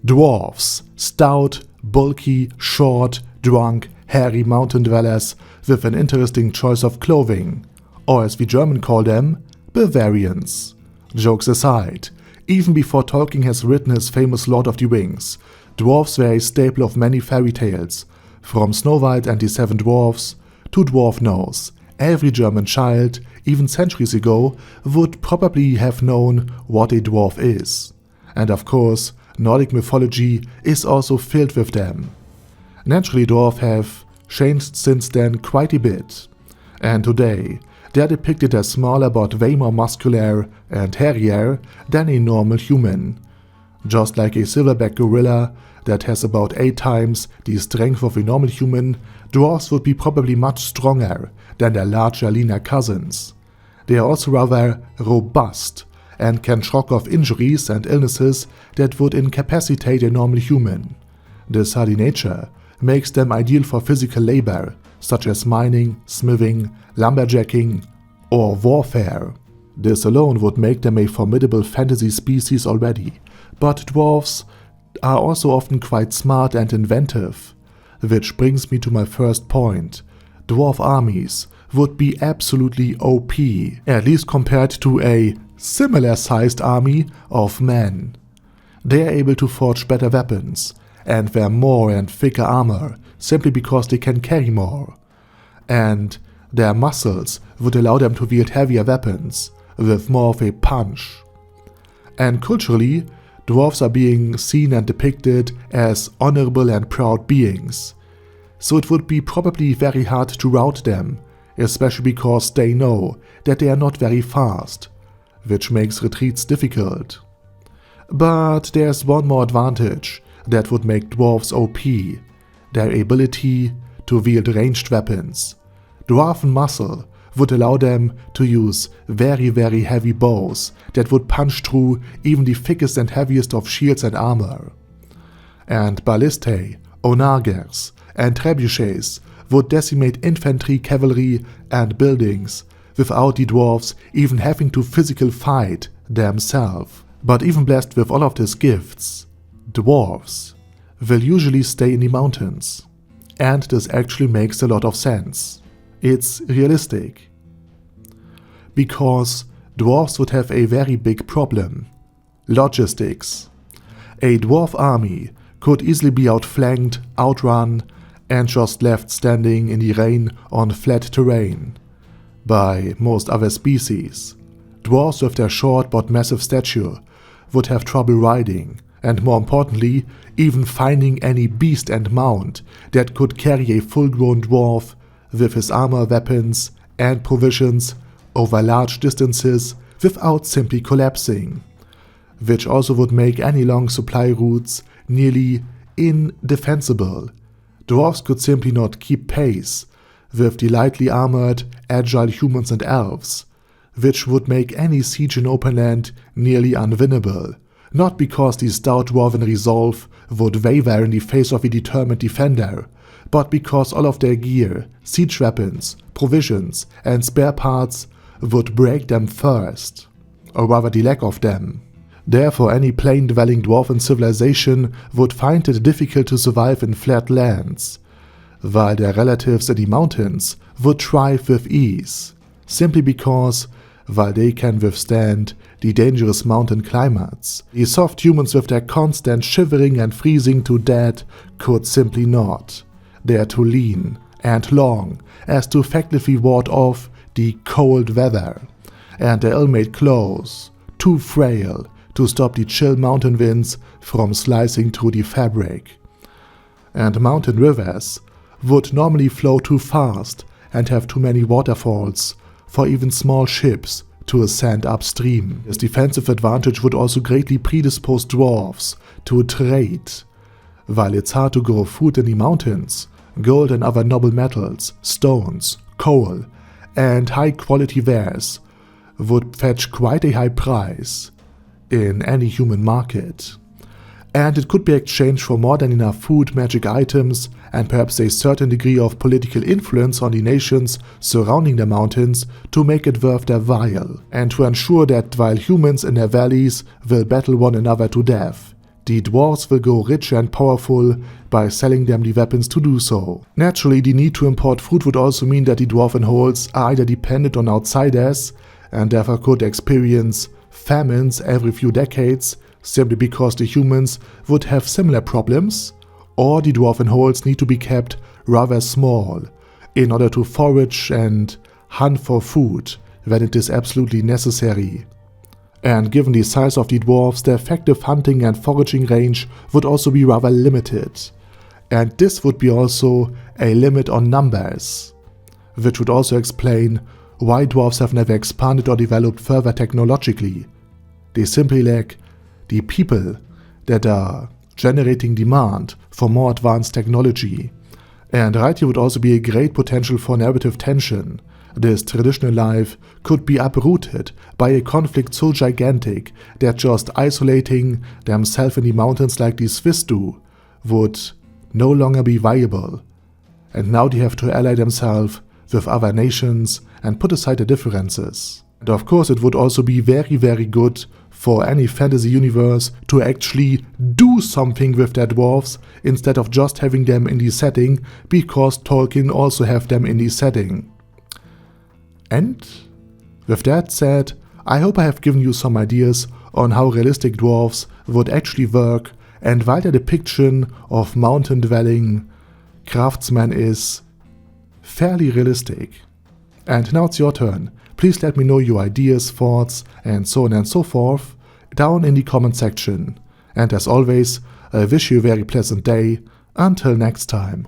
Dwarfs, stout, bulky, short, drunk, hairy mountain dwellers with an interesting choice of clothing, or as we German call them, Bavarians. Jokes aside, even before Tolkien has written his famous Lord of the Rings, dwarfs were a staple of many fairy tales, from Snow White and the Seven Dwarfs to Dwarf Nose. Every German child, even centuries ago, would probably have known what a dwarf is. And of course, Nordic mythology is also filled with them. Naturally, dwarves have changed since then quite a bit, and today they are depicted as smaller but way more muscular and hairier than a normal human. Just like a silverback gorilla that has about 8 times the strength of a normal human, dwarves would be probably much stronger than their larger, leaner cousins. They are also rather robust and can shrug off injuries and illnesses that would incapacitate a normal human. This hardy nature makes them ideal for physical labor, such as mining, smithing, lumberjacking, or warfare. This alone would make them a formidable fantasy species already, but dwarves are also often quite smart and inventive. Which brings me to my first point. Dwarf armies would be absolutely OP, at least compared to a similar-sized army of men. They are able to forge better weapons and wear more and thicker armor simply because they can carry more. And their muscles would allow them to wield heavier weapons with more of a punch. And culturally, dwarves are being seen and depicted as honorable and proud beings. So it would be probably very hard to rout them, especially because they know that they are not very fast, which makes retreats difficult. But there's one more advantage that would make dwarves OP, their ability to wield ranged weapons. Dwarven muscle would allow them to use very heavy bows that would punch through even the thickest and heaviest of shields and armor. And ballistae, onagers, and trebuchets would decimate infantry, cavalry, and buildings without the dwarves even having to physically fight themselves. But even blessed with all of these gifts, dwarves will usually stay in the mountains. And this actually makes a lot of sense. It's realistic. Because dwarves would have a very big problem. Logistics. A dwarf army could easily be outflanked, outrun, and just left standing in the rain on flat terrain by most other species. Dwarves with their short but massive stature would have trouble riding, and more importantly, even finding any beast and mount that could carry a full-grown dwarf with his armor, weapons, and provisions over large distances without simply collapsing, which also would make any long supply routes nearly indefensible. Dwarves could simply not keep pace with the lightly armored, agile humans and elves, which would make any siege in open land nearly unwinnable, not because the stout dwarven resolve would waver in the face of a determined defender, but because all of their gear, siege weapons, provisions, and spare parts would break them first, or rather the lack of them. Therefore, any plain-dwelling dwarven civilization would find it difficult to survive in flat lands, while their relatives in the mountains would thrive with ease, simply because, while they can withstand the dangerous mountain climates, the soft humans with their constant shivering and freezing to death could simply not. They are too lean and long as to effectively ward off the cold weather, and their ill-made clothes too frail to stop the chill mountain winds from slicing through the fabric. And mountain rivers would normally flow too fast and have too many waterfalls for even small ships to ascend upstream. This defensive advantage would also greatly predispose dwarves to trade. While it's hard to grow food in the mountains, gold and other noble metals, stones, coal, and high-quality wares would fetch quite a high price in any human market. And it could be exchanged for more than enough food, magic items, and perhaps a certain degree of political influence on the nations surrounding the mountains to make it worth their while, and to ensure that while humans in their valleys will battle one another to death, The dwarves will go rich and powerful by selling them the weapons to do so. Naturally, the need to import food would also mean that the dwarven holds are either dependent on outsiders and therefore could experience famines every few decades simply because the humans would have similar problems, or the dwarven holds need to be kept rather small in order to forage and hunt for food when it is absolutely necessary. And given the size of the dwarves, their effective hunting and foraging range would also be rather limited. And this would be also a limit on numbers, which would also explain why dwarves have never expanded or developed further technologically. They simply lack the people that are generating demand for more advanced technology. And right here would also be a great potential for narrative tension. This traditional life could be uprooted by a conflict so gigantic that just isolating themselves in the mountains like the Swiss do would no longer be viable. And now they have to ally themselves with other nations and put aside the differences. And of course it would also be very, very good for any fantasy universe to actually do something with their dwarves instead of just having them in the setting, because Tolkien also have them in the setting. And with that said, I hope I have given you some ideas on how realistic dwarves would actually work and why their depiction of mountain-dwelling craftsmen is fairly realistic. And now it's your turn. Please let me know your ideas, thoughts, and so on and so forth down in the comment section. And as always, I wish you a very pleasant day. Until next time.